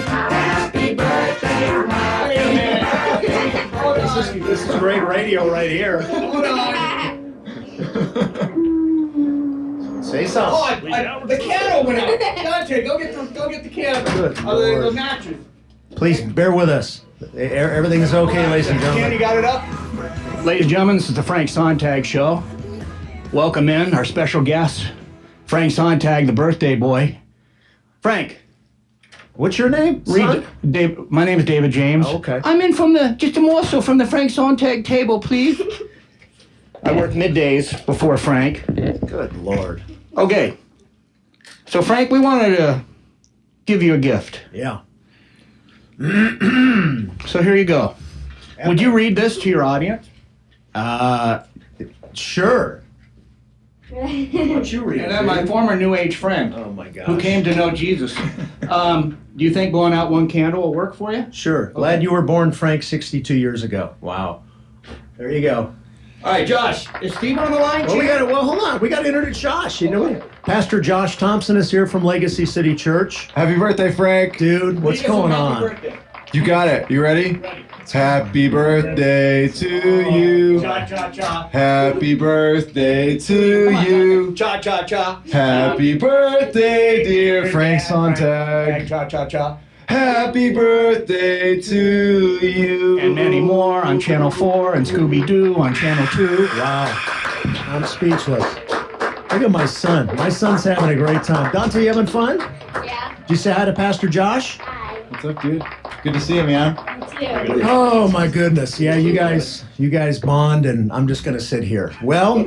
Happy birthday, This is great radio right here. Say something. The candle went out. Dante, go get the candle. Good The Lord. matches. Please bear with us. Everything is okay, ladies and Candy gentlemen. got it up? Ladies and gentlemen, this is the Frank Sontag Show. Welcome in our special guest, Frank Sontag, the birthday boy. Frank. What's your name? son? My name is David James. Oh, okay. I'm in from just a morsel from the Frank Sontag table, please. I work middays before Frank. Good Lord. Okay. So, Frank, we wanted to give you a gift. Yeah. So here you go. Would you read this to your audience? Sure. Why don't you read it? And then my former New Age friend, Oh my gosh. who came to know Jesus. Do you think blowing out one candle will work for you? Sure. Glad you were born, Frank, 62 years ago. Wow. There you go. All right, Josh, is Steve on the line? Well, hold on. We got to introduce Josh. You know, Pastor Josh Thompson is here from Legacy City Church. Happy birthday, Frank. Dude, what's going on? You got it. You ready? Happy birthday to you. Cha cha cha. Happy birthday to you. Cha cha cha. Happy birthday, dear Frank Sontag. Cha cha cha. Happy birthday to you. And many more on Channel 4 and Scooby-Doo on Channel 2. Wow. I'm speechless. Look at my son. My son's having a great time. Dante, you having fun? Yeah. Did you say hi to Pastor Josh? Hi. What's up, dude? Good to see you, man. Me too. Oh my goodness. Yeah, you guys bond, and I'm just gonna sit here. Well,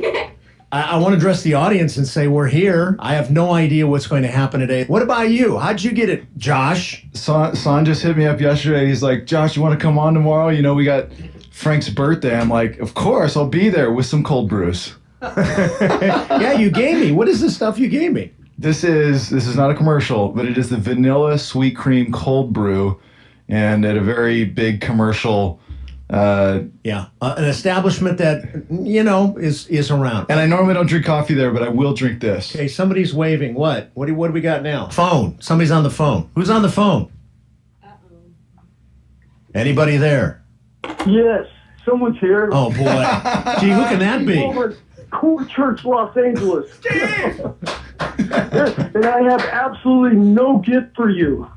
I want to address the audience and say we're here. I have no idea what's going to happen today. What about you? How'd you get it, Josh? Son just hit me up yesterday. He's like, Josh, you want to come on tomorrow? You know, we got Frank's birthday. I'm like, of course, I'll be there with some cold brews. Yeah, you gave me. What is the stuff you gave me? This is not a commercial, but it is the vanilla sweet cream cold brew, and at a very big commercial. Yeah, an establishment that is around. And I normally don't drink coffee there, but I will drink this. Okay, somebody's waving. What do we got now? Phone. Somebody's on the phone. Who's on the phone? Anybody there? Yes, someone's here. Oh boy. Gee, who can that be? Cool Church, Los Angeles. And I have absolutely no gift for you.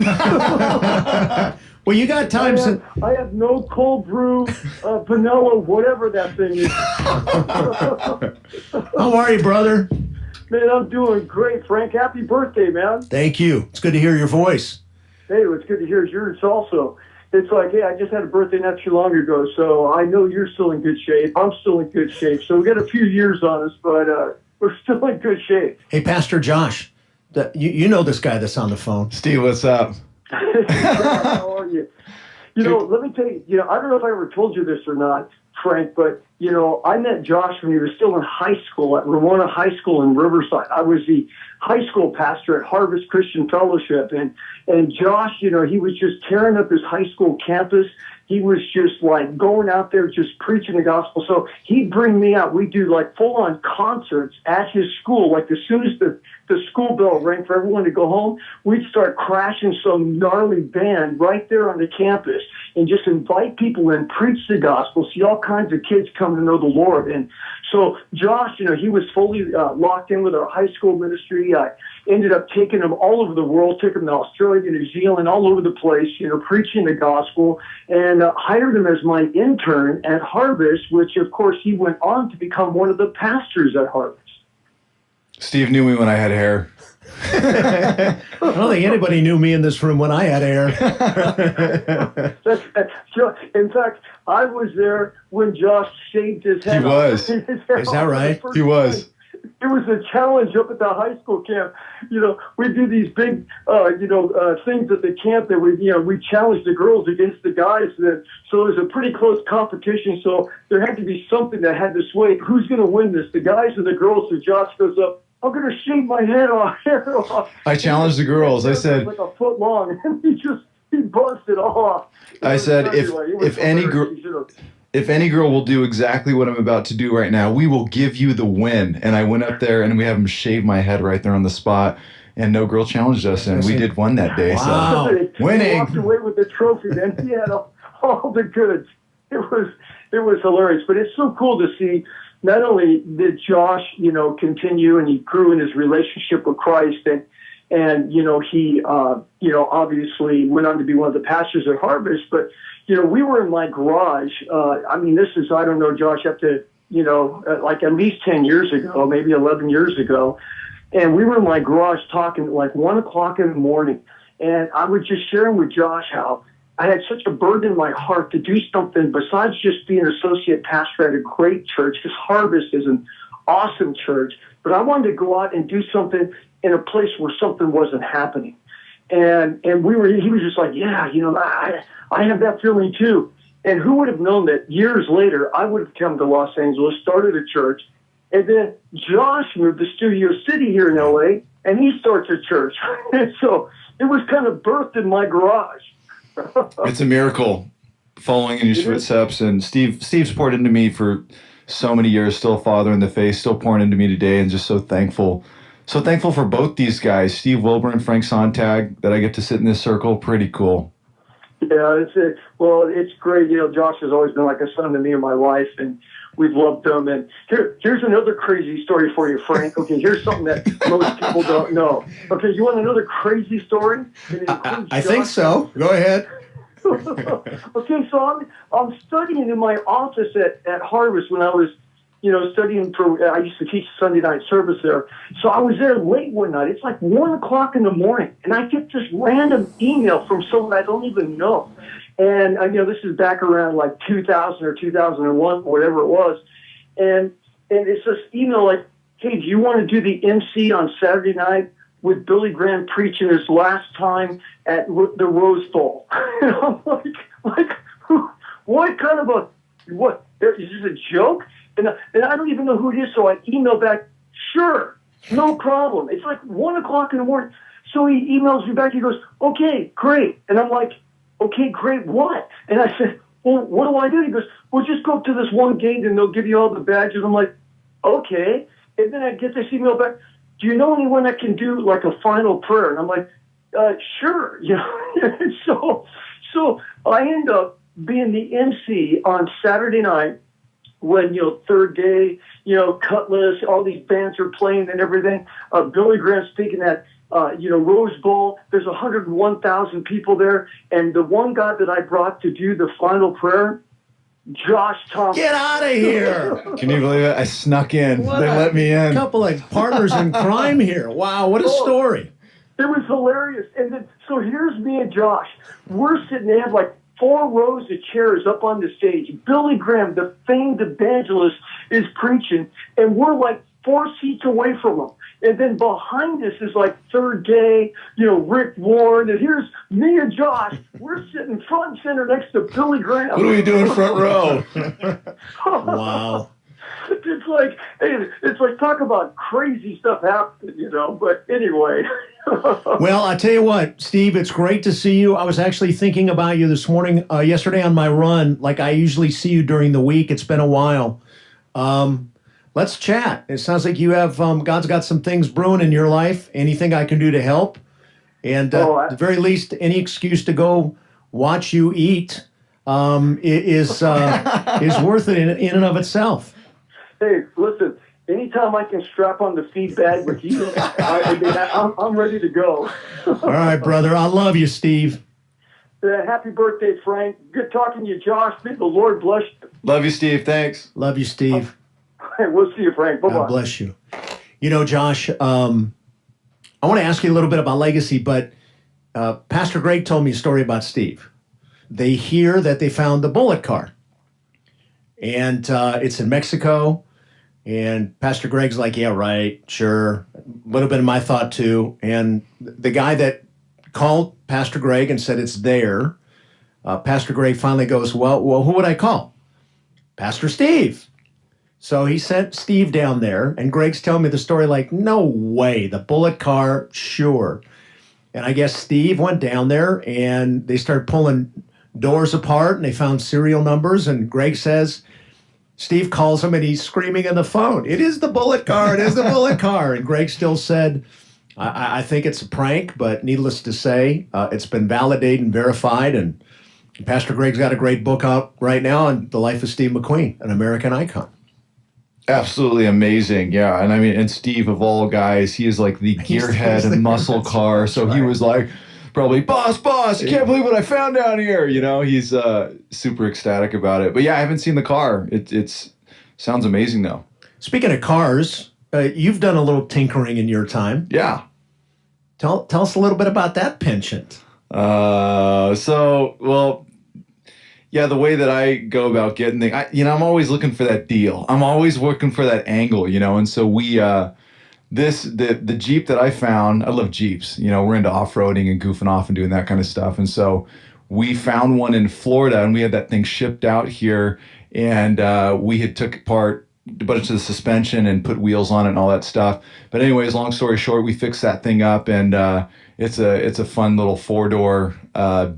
Well, you got time. I have no cold brew, vanilla, whatever that thing is. How are you, brother? Man, I'm doing great, Frank. Happy birthday, man. Thank you. It's good to hear your voice. Hey, it's good to hear yours also. It's like, hey, I just had a birthday not too long ago, so I know you're still in good shape. I'm still in good shape. So we got a few years on us, but we're still in good shape. Hey, Pastor Josh, you know this guy that's on the phone. Steve, what's up? How are you? Let me tell you, I don't know if I ever told you this or not, Frank, but, I met Josh when he was still in high school at Ramona High School in Riverside. I was the high school pastor at Harvest Christian Fellowship, and Josh, he was just tearing up his high school campus. He was just like going out there just preaching the gospel. So he'd bring me out. We'd do like full-on concerts at his school. Like as soon as the school bell rang for everyone to go home, we'd start crashing some gnarly band right there on the campus and just invite people in, preach the gospel, see all kinds of kids come to know the Lord. And so Josh, he was fully locked in with our high school ministry. I ended up taking him all over the world, took him to Australia, New Zealand, all over the place, preaching the gospel, and hired him as my intern at Harvest, which, of course, he went on to become one of the pastors at Harvest. Steve knew me when I had hair. I don't think anybody knew me in this room when I had hair. In fact, I was there when Josh shaved his head. He was. Is that right? He was. It was a challenge up at the high school camp. We do these big, things at the camp that we challenge the girls against the guys. So it was a pretty close competition. So there had to be something that had to sway. Who's going to win this, the guys or the girls? So Josh goes up, I'm going to shave my hair off. I challenged the girls. I said, like a foot long, and he busted off. I said, if any girl will do exactly what I'm about to do right now, we will give you the win. And I went up there and we have him shave my head right there on the spot. and no girl challenged us, and we did win that day. Wow. So He winning. walked away with the trophy, and he had all the goods. It was hilarious, but it's so cool to see. Not only did Josh, continue, and he grew in his relationship with Christ, and he, obviously went on to be one of the pastors at Harvest. But we were in my garage. This is, I don't know, Josh, up to like at least 10 years ago, maybe 11 years ago. And we were in my garage talking at like 1 o'clock in the morning. And I was just sharing with Josh how I had such a burden in my heart to do something besides just being an associate pastor at a great church, because Harvest is an awesome church. But I wanted to go out and do something in a place where something wasn't happening. And he was just like, yeah, I have that feeling too. And who would have known that years later, I would have come to Los Angeles, started a church, and then Josh moved to Studio City here in LA, and he starts a church. And so it was kind of birthed in my garage. It's a miracle following in your footsteps. And Steve's poured into me for so many years, still a father in the faith, still pouring into me today, and just so thankful. So thankful for both these guys, Steve Wilburn and Frank Sontag, that I get to sit in this circle. Pretty cool. Yeah, it's great. Josh has always been like a son to me and my wife, and we've loved him. And here's another crazy story for you, Frank. Okay, here's something that most people don't know. Okay, you want another crazy story? I think so. Go ahead. Okay, so I'm studying in my office at Harvest when I was, studying I used to teach Sunday night service there. So I was there late one night. It's like 1 o'clock in the morning, and I get this random email from someone I don't even know. And this is back around like 2000 or 2001, whatever it was. And it's this email like, hey, do you want to do the MC on Saturday night with Billy Graham preaching his last time at the Rose Bowl? And I'm like, what kind of what? Is this a joke? And I don't even know who it is, so I emailed back, sure, no problem. It's like 1 o'clock in the morning. So he emails me back, he goes, okay, great. And I'm like, okay, great, what? And I said, well, what do I do? He goes, well, just go up to this one gate and they'll give you all the badges. I'm like, okay. And then I get this email back, do you know anyone that can do like a final prayer? And I'm like, sure. So I end up being the MC on Saturday night when, third day, Cutlass, all these bands are playing and everything. Billy Graham speaking at, Rose Bowl. There's 101,000 people there. And the one guy that I brought to do the final prayer, Josh Thompson. Get out of here. Can you believe it? I snuck in. What They let me in. A couple of partners in crime here. Wow, what a story. It was hilarious. And then, so here's me and Josh. We're sitting there, like 4 rows of chairs up on the stage. Billy Graham, the famed evangelist, is preaching, and we're like 4 seats away from him. And then behind us is like third day, Rick Warren, and here's me and Josh. We're sitting front and center next to Billy Graham. What are we doing front row? Wow. It's like talk about crazy stuff happening, but anyway. Well, I tell you what, Steve, it's great to see you. I was actually thinking about you this morning, yesterday on my run, like I usually see you during the week. It's been a while. Let's chat. It sounds like you have, God's got some things brewing in your life. Anything I can do to help? And at the very least, any excuse to go watch you eat is worth it in and of itself. Hey, listen, anytime I can strap on the feed bag with you, I'm ready to go. All right, brother. I love you, Steve. Happy birthday, Frank. Good talking to you, Josh. May the Lord bless you. Love you, Steve. Thanks. Love you, Steve. We'll see you, Frank. Bye-bye. God bless you. Josh, I want to ask you a little bit about legacy, but Pastor Greg told me a story about Steve. They hear that they found the bullet car, and it's in Mexico. And Pastor Greg's like, yeah, right, sure. A little bit of my thought too. And the guy that called Pastor Greg and said it's there, Pastor Greg finally goes, well, who would I call? Pastor Steve. So he sent Steve down there, and Greg's telling me the story like, no way, the bullet car, sure. And I guess Steve went down there, and they started pulling doors apart, and they found serial numbers, and Greg says, Steve calls him, and he's screaming on the phone, it is the bullet car, it is the bullet car. And Greg still said, I think it's a prank, but needless to say, it's been validated and verified. And Pastor Greg's got a great book out right now on the life of Steve McQueen, an American icon. Absolutely amazing, yeah. And I mean, and Steve, of all guys, he is like the gearhead and muscle car. So he was like, probably, boss, you can't believe what I found down here. You know, he's super ecstatic about it. But yeah, I haven't seen the car. It's sounds amazing though. Speaking of cars, you've done a little tinkering in your time. Yeah. Tell us a little bit about that penchant. Yeah, the way that I go about getting things, I'm always looking for that deal. I'm always looking for that angle, and so the Jeep that I found, I love Jeeps. We're into off-roading and goofing off and doing that kind of stuff. And so we found one in Florida, and we had that thing shipped out here, and we had took apart a bunch of the suspension and put wheels on it and all that stuff. But anyways, long story short, we fixed that thing up, and it's a fun little 4-door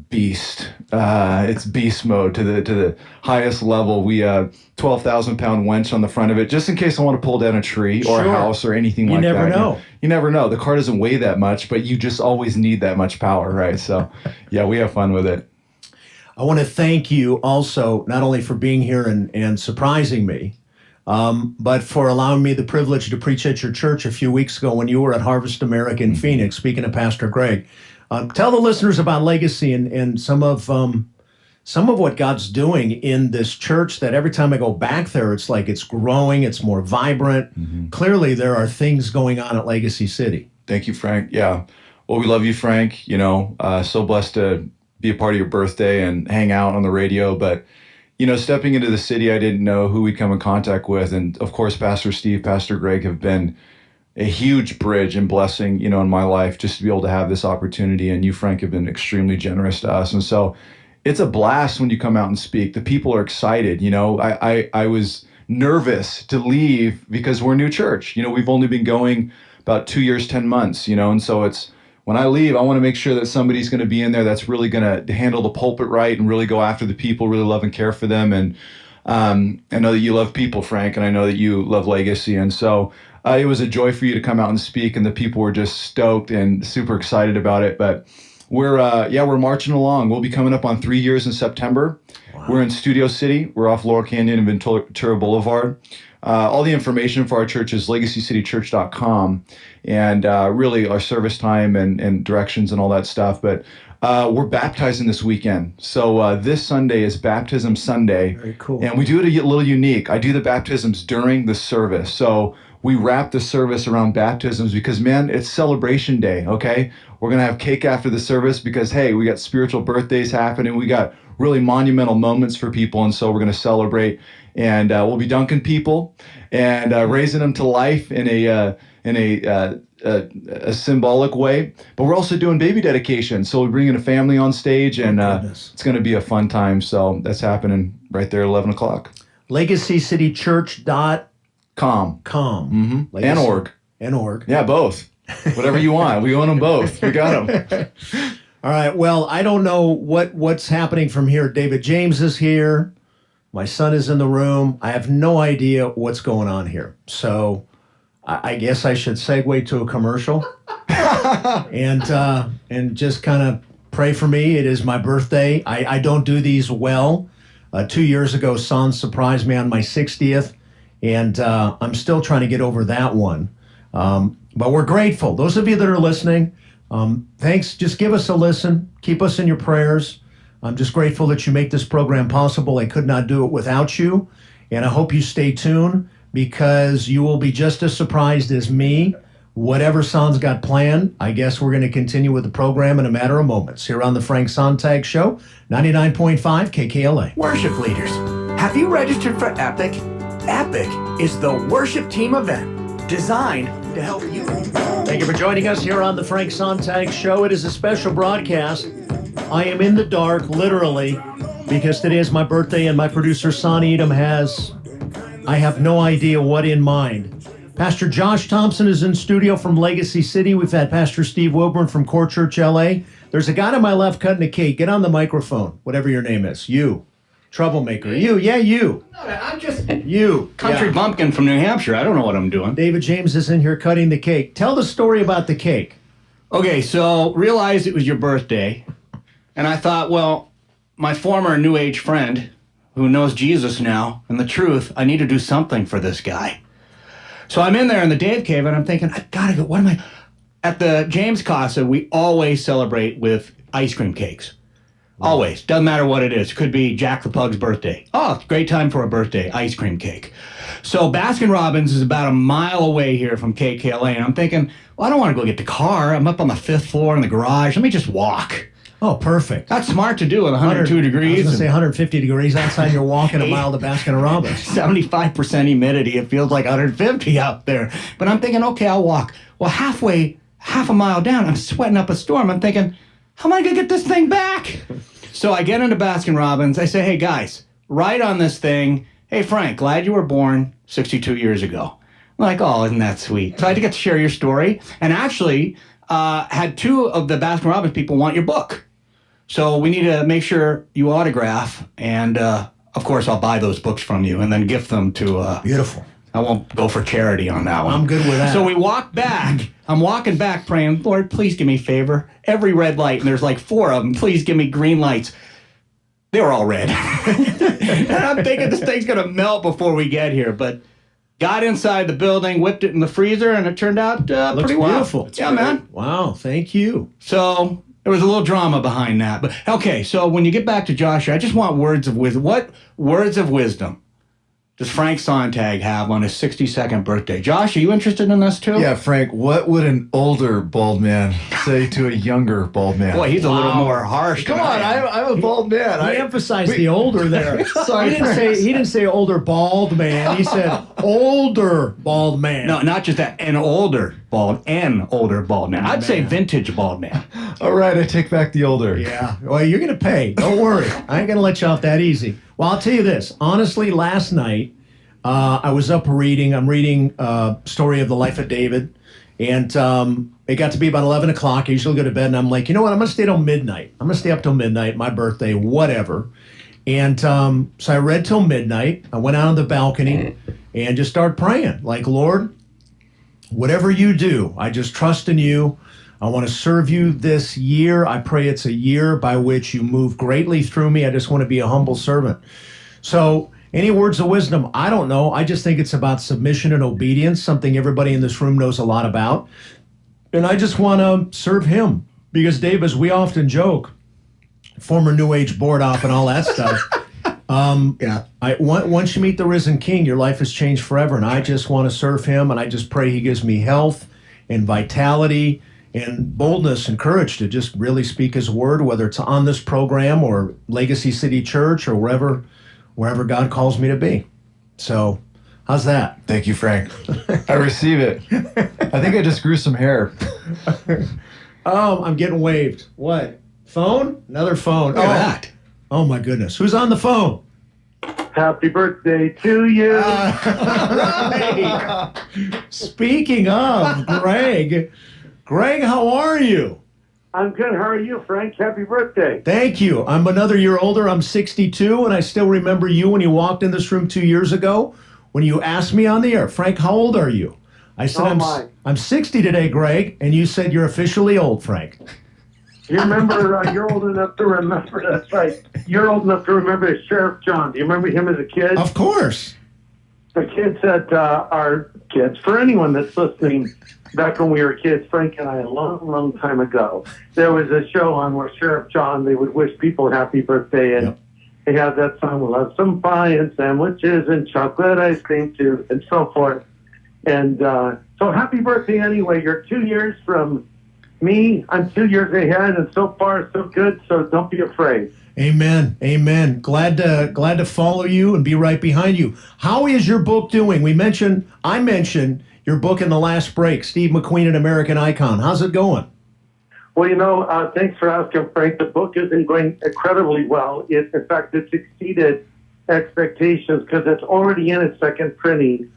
beast. It's beast mode to the highest level. We 12,000-pound winch on the front of it, just in case I want to pull down a tree or a house or anything like that. You never know. You never know. The car doesn't weigh that much, but you just always need that much power, right? So, yeah, we have fun with it. I want to thank you also, not only for being here and surprising me, but for allowing me the privilege to preach at your church a few weeks ago when you were at Harvest America in Phoenix, speaking of Pastor Greg. Tell the listeners about Legacy and some of what God's doing in this church, that every time I go back there, it's like it's growing, it's more vibrant. Mm-hmm. Clearly, there are things going on at Legacy City. Thank you, Frank. Yeah. Well, we love you, Frank. So blessed to be a part of your birthday and hang out on the radio. But, stepping into the city, I didn't know who we'd come in contact with. And, of course, Pastor Steve, Pastor Greg have been a huge bridge and blessing, in my life, just to be able to have this opportunity. And you, Frank, have been extremely generous to us. And so it's a blast when you come out and speak. The people are excited. I was nervous to leave because we're a new church. We've only been going about 2 years, 10 months, and so it's, when I leave, I want to make sure that somebody's going to be in there that's really going to handle the pulpit right and really go after the people, really love and care for them. And I know that you love people, Frank, and I know that you love Legacy. And so it was a joy for you to come out and speak, and the people were just stoked and super excited about it. But we're marching along. We'll be coming up on 3 years in September. Wow. We're in Studio City. We're off Laurel Canyon and Ventura Boulevard. All the information for our church is legacycitychurch.com, and really our service time and directions and all that stuff. But we're baptizing this weekend. So this Sunday is Baptism Sunday. Very cool. And we do it a little unique. I do the baptisms during the service. So we wrap the service around baptisms because, man, it's celebration day, okay? We're going to have cake after the service because, hey, we got spiritual birthdays happening. We got really monumental moments for people, and so we're going to celebrate. And we'll be dunking people and raising them to life in a symbolic way. But we're also doing baby dedication. So we're bringing a family on stage, and it's going to be a fun time. So that's happening right there at 11 o'clock. LegacyCityChurch.com. Mm-hmm. Legacy. And org. org. Yeah, both. Whatever you want. We own them both. We got them. All right. Well, I don't know what's happening from here. David James is here. My son is in the room. I have no idea what's going on here. So I guess I should segue to a commercial and just kind of pray for me. It is my birthday. I don't do these well. 2 years ago, Son surprised me on my 60th, and I'm still trying to get over that one. But we're grateful. Those of you that are listening, thanks. Just give us a listen. Keep us in your prayers. I'm just grateful that you make this program possible. I could not do it without you. And I hope you stay tuned, because you will be just as surprised as me. Whatever Son's got planned, I guess we're going to continue with the program in a matter of moments here on the Frank Sontag Show, 99.5 KKLA. Worship leaders, have you registered for Advic? Advic is the worship team event designed to help you. Thank you for joining us here on the Frank Sontag Show. It is a special broadcast. I am in the dark, literally, because today is my birthday, and my producer, Son Edom, I have no idea what in mind. Pastor Josh Thompson is in studio from Legacy City. We've had Pastor Steve Wilburn from Core Church LA. There's a guy to my left cutting a cake. Get on the microphone, whatever your name is. You. Troublemaker. You. No, I'm just You. country Yeah. bumpkin from New Hampshire. I don't know what I'm doing. David James is in here cutting the cake. Tell the story about the cake. Okay, so realized it was your birthday, and I thought, well, my former New Age friend who knows Jesus now and the truth, I need to do something for this guy. So I'm in there in the Dave Cave, and I'm thinking, I gotta go. What am I? At the James Casa, we always celebrate with ice cream cakes. Always. Doesn't matter what it is. Could be Jack the Pug's birthday. Oh, it's a great time for a birthday. Ice cream cake. So Baskin-Robbins is about a mile away here from KKLA. And I'm thinking, well, I don't want to go get the car. I'm up on the 5th floor in the garage. Let me just walk. Oh, perfect. That's smart to do with 102 I was degrees. going to say 150 degrees outside. You're walking a mile to Baskin-Robbins. 75% humidity. It feels like 150 out there. But I'm thinking, okay, I'll walk. Well, half a mile down, I'm sweating up a storm. I'm thinking, how am I going to get this thing back? So I get into Baskin-Robbins. I say, hey, guys, write on this thing, hey, Frank, glad you were born 62 years ago. I'm like, oh, isn't that sweet? So I had to get to share your story. And actually, had 2 of the Baskin-Robbins people want your book. So we need to make sure you autograph. And, of course, I'll buy those books from you and then gift them to... Beautiful. I won't go for charity on that one. I'm good with that. So we walk back. I'm walking back praying, Lord, please give me favor. Every red light, and there's like 4 of them, please give me green lights. They were all red. And I'm thinking this thing's going to melt before we get here. But got inside the building, whipped it in the freezer, and it turned out Looks pretty well. beautiful. Yeah, man. Wow, thank you. So there was a little drama behind that. But okay, so when you get back to Joshua, I just want words of wisdom. What words of wisdom does Frank Sontag have on his 62nd birthday? Josh, are you interested in this too? Yeah, Frank, what would an older bald man say to a younger bald man? Boy, he's a little more harsh. Come than on, I am. I'm a bald man. He emphasized the older there. Sorry, He didn't say older bald man. He said older bald man. No, not just that. An older bald man. I'd say vintage bald man. All right, I take back the older. Yeah. Well, you're going to pay. Don't worry. I ain't going to let you off that easy. Well, I'll tell you this. Honestly, last night, I was up reading. I'm reading Story of the Life of David. And it got to be about 11 o'clock. I usually go to bed, and I'm like, you know what? I'm going to stay till midnight. I'm going to stay up till midnight, my birthday, whatever. And so I read till midnight. I went out on the balcony and just started praying. Like, Lord, whatever you do, I just trust in you. I want to serve you this year. I pray it's a year by which you move greatly through me. I just want to be a humble servant. So any words of wisdom? I don't know. I just think it's about submission and obedience, something everybody in this room knows a lot about. And I just want to serve him. Because, Dave, as we often joke, former New Age board op and all that stuff, once you meet the risen King, your life has changed forever. And I just want to serve him. And I just pray he gives me health and vitality and boldness and courage to just really speak his word, whether it's on this program or Legacy City Church or wherever God calls me to be. So, how's that? Thank you, Frank. I receive it. I think I just grew some hair. Oh, I'm getting waved. What? Phone? Another phone. Look at that. Oh, my goodness. Who's on the phone? Happy birthday to you. Right. Speaking of Greg, how are you? I'm good. How are you, Frank? Happy birthday. Thank you. I'm another year older. I'm 62, and I still remember you when you walked in this room 2 years ago when you asked me on the air, Frank, how old are you? I said, I'm 60 today, Greg, and you said you're officially old, Frank. You remember, you're old enough to remember, that's right. You're old enough to remember Sheriff John. Do you remember him as a kid? Of course. The kids that are kids, for anyone that's listening, back when we were kids, Frank and I, a long, long time ago, there was a show on where Sheriff John, they would wish people happy birthday, and they had that song, we'll have some pie and sandwiches and chocolate ice cream too, and so forth. And so happy birthday anyway. You're 2 years from me. I'm 2 years ahead, and so far so good, so don't be afraid. Amen. Amen. Glad to follow you and be right behind you. How is your book doing? I mentioned your book in the last break, Steve McQueen, an American Icon. How's it going? Well, thanks for asking, Frank. The book is going incredibly well. In fact, it's exceeded expectations because it's already in its second printing,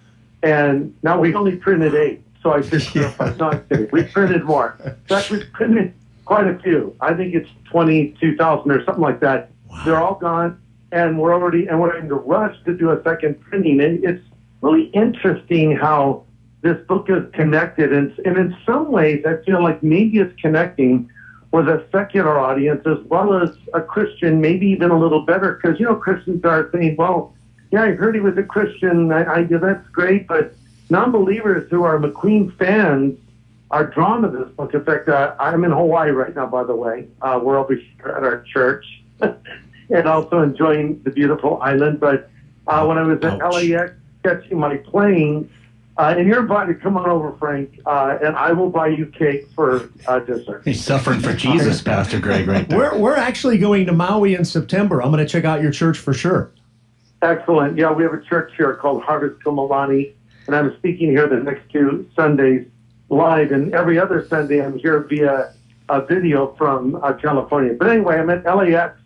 and now we only printed 8. So I just clarified. No, I'm kidding. We printed more. In fact, we printed quite a few. I think it's 22,000 or something like that. Wow. They're all gone. and we're in the rush to do a second printing. And it's really interesting how this book is connected, and in some ways, I feel like maybe it's connecting with a secular audience as well as a Christian, maybe even a little better, because Christians are saying, "Well, yeah, I heard he was a Christian. That's great," but non-believers who are McQueen fans are drawn to this book. In fact, I'm in Hawaii right now, by the way. We're over here at our church and also enjoying the beautiful island. But when I was at LAX catching my plane, and you're invited to come on over, Frank, and I will buy you cake for dessert. He's suffering for Jesus, Pastor Greg, right there. We're actually going to Maui in September. I'm going to check out your church for sure. Excellent. Yeah, we have a church here called Harvest Kumalani, and I'm speaking here the next 2 Sundays live, and every other Sunday I'm here via a video from California. But anyway, I'm at LAX,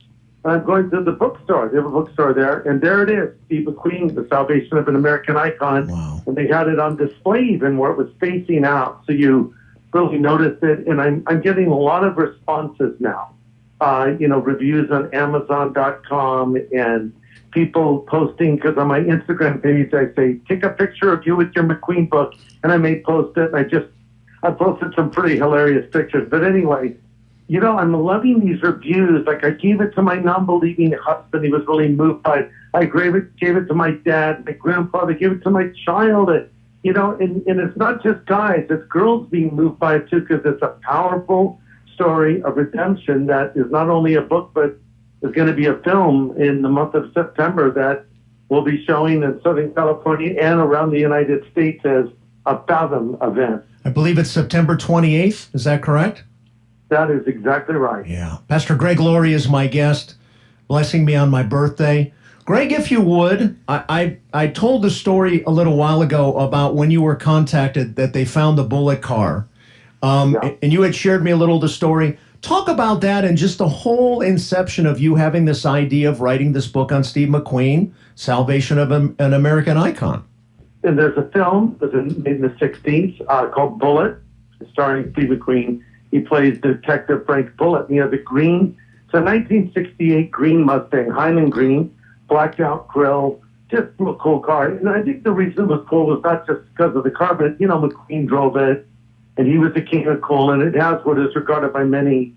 and I'm going to the bookstore. They have a bookstore there, and there it is, Steve McQueen, The Salvation of an American Icon. Wow. And they had it on display even where it was facing out, so you really noticed it. And I'm getting a lot of responses now. Reviews on Amazon.com and people posting, because on my Instagram page I say, take a picture of you with your McQueen book, and I may post it. And I posted some pretty hilarious pictures. But anyway, I'm loving these reviews. Like, I gave it to my non-believing husband. He was really moved by it. I gave it to my dad, my grandfather, gave it to my child. And it's not just guys, it's girls being moved by it too, because it's a powerful story of redemption that is not only a book, but is going to be a film in the month of September that will be showing in Southern California and around the United States as a Fathom event. I believe it's September 28th. Is that correct? That is exactly right. Yeah. Pastor Greg Laurie is my guest, blessing me on my birthday. Greg, if you would, I told the story a little while ago about when you were contacted that they found the bullet car. And you had shared me a little of the story. Talk about that and just the whole inception of you having this idea of writing this book on Steve McQueen, Salvation of an American Icon. And there's a film that was made in the 60s called Bullet, starring Steve McQueen. He plays Detective Frank Bullet. And he has a 1968 green Mustang, Highland green, blacked out grill, just a cool car. And I think the reason it was cool was not just because of the car, but, McQueen drove it, and he was the king of cool, and it has what is regarded by many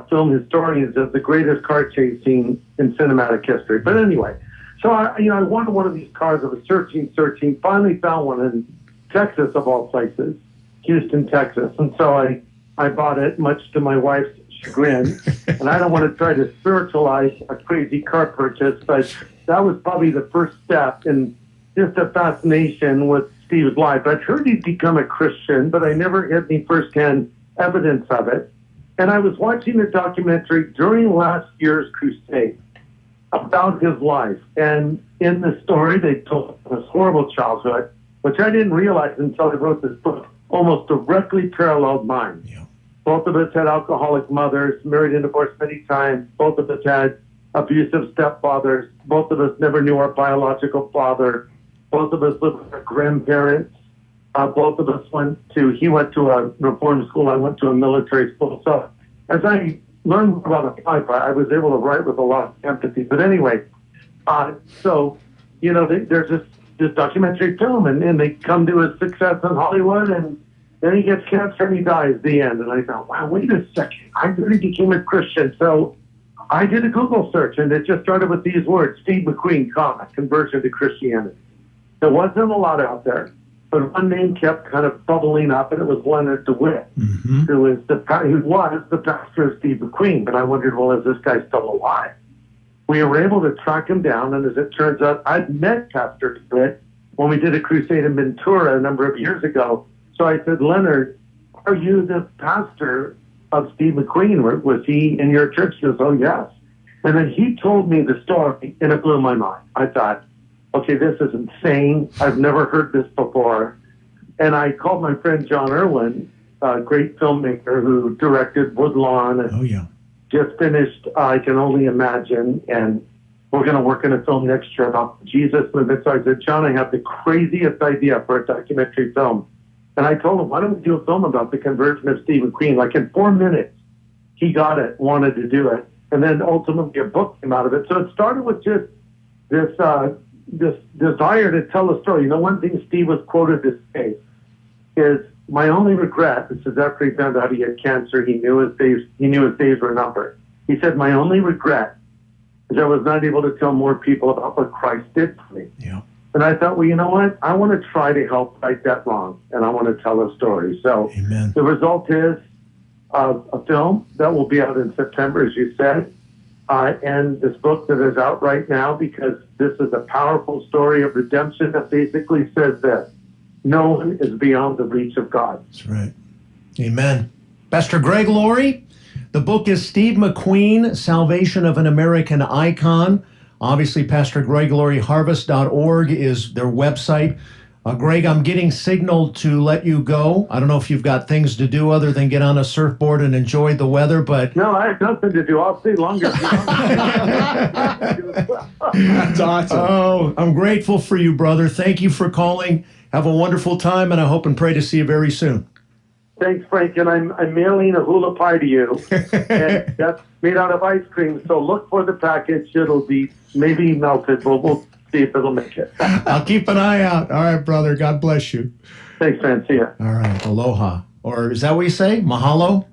film historians as the greatest car chase scene in cinematic history. But anyway, so I wanted one of these cars. I was searching, finally found one in Texas, of all places, Houston, Texas. And so I bought it, much to my wife's chagrin. And I don't want to try to spiritualize a crazy car purchase, but that was probably the first step in just a fascination with Steve's life. I'd heard he'd become a Christian, but I never had any firsthand evidence of it. And I was watching a documentary during last year's crusade about his life. And in the story, they told his horrible childhood, which I didn't realize until I wrote this book, almost directly paralleled mine. Yeah. Both of us had alcoholic mothers, married and divorced many times. Both of us had abusive stepfathers. Both of us never knew our biological father. Both of us lived with our grandparents. Both of us he went to a reform school. I went to a military school. So as I learned about his life, I was able to write with a lot of empathy. But anyway, there's this documentary film, and they come to his success in Hollywood, and then he gets cancer and he dies, the end. And I thought, wow, wait a second. I really became a Christian. So I did a Google search, and it just started with these words, Steve McQueen, conversion to Christianity. There wasn't a lot out there, but one name kept kind of bubbling up, and it was Leonard DeWitt, who was the pastor of Steve McQueen. But I wondered, well, is this guy still alive? We were able to track him down, and as it turns out, I'd met Pastor DeWitt when we did a crusade in Ventura a number of years ago. So I said, Leonard, are you the pastor of Steve McQueen? Was he in your church? He goes, oh, yes. And then he told me the story, and it blew my mind. I thought, okay, this is insane. I've never heard this before. And I called my friend John Irwin, a great filmmaker who directed Woodlawn and just finished I Can Only Imagine. And we're going to work in a film next year about the Jesus movement. So I said, John, I have the craziest idea for a documentary film. And I told him, why don't we do a film about the conversion of Steve McQueen? Like in 4 minutes, he got it, wanted to do it. and then ultimately a book came out of it. So it started with just this desire to tell a story. You know, one thing Steve was quoted to say is, "My only regret," this is after he found out he had cancer, he knew his days were numbered. He said, "My only regret is I was not able to tell more people about what Christ did for me." Yeah. And I thought, well, you know what? I want to try to help right that wrong, and I want to tell a story. So Amen. the result is a film that will be out in September, as you said, and this book that is out right now, because this is a powerful story of redemption that basically says this: no one is beyond the reach of God. That's right. Amen. Pastor Greg Laurie, the book is Steve McQueen, Salvation of an American Icon. Obviously, Pastor Greg Laurie, harvest.org is their website. Greg, I'm getting signal to let you go. I don't know if you've got things to do other than get on a surfboard and enjoy the weather, but... No, I have nothing to do. I'll stay longer. That's awesome. Oh, I'm grateful for you, brother. Thank you for calling. Have a wonderful time, and I hope and pray to see you very soon. Thanks, Frank, and I'm mailing a hula pie to you, and that's made out of ice cream. So look for the package; it'll be maybe melted, but we'll see if it'll make it. I'll keep an eye out. All right, brother. God bless you. Thanks, man. See ya. All right, aloha, or is that what you say? Mahalo?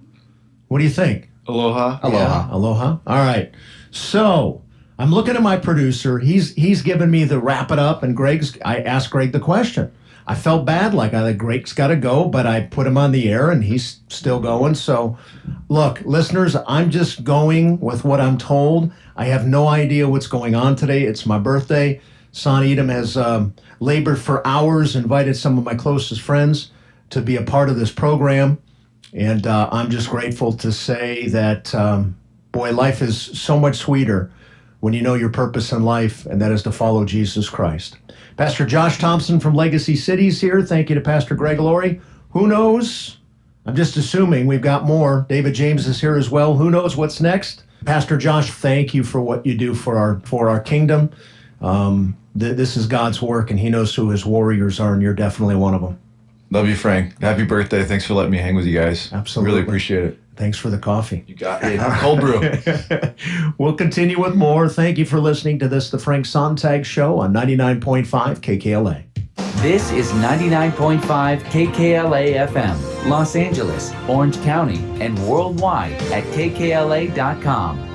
What do you think? Aloha. Yeah, aloha. All right. So I'm looking at my producer. He's given me the wrap it up, and I asked Greg the question. I felt bad, like Greg's got to go, but I put him on the air and he's still going. So look, listeners, I'm just going with what I'm told. I have no idea what's going on today. It's my birthday. Son Edom has labored for hours, invited some of my closest friends to be a part of this program. And I'm just grateful to say that, boy, life is so much sweeter when you know your purpose in life, and that is to follow Jesus Christ. Pastor Josh Thompson from Legacy Cities here. Thank you to Pastor Greg Laurie. Who knows? I'm just assuming we've got more. David James is here as well. Who knows what's next? Pastor Josh, thank you for what you do for our kingdom. This is God's work, and he knows who his warriors are, and you're definitely one of them. Love you, Frank. Happy birthday. Thanks for letting me hang with you guys. Absolutely. Really appreciate it. Thanks for the coffee. You got it. Cold brew. We'll continue with more. Thank you for listening to the Frank Sontag Show on 99.5 KKLA. This is 99.5 KKLA FM, Los Angeles, Orange County, and worldwide at kkla.com.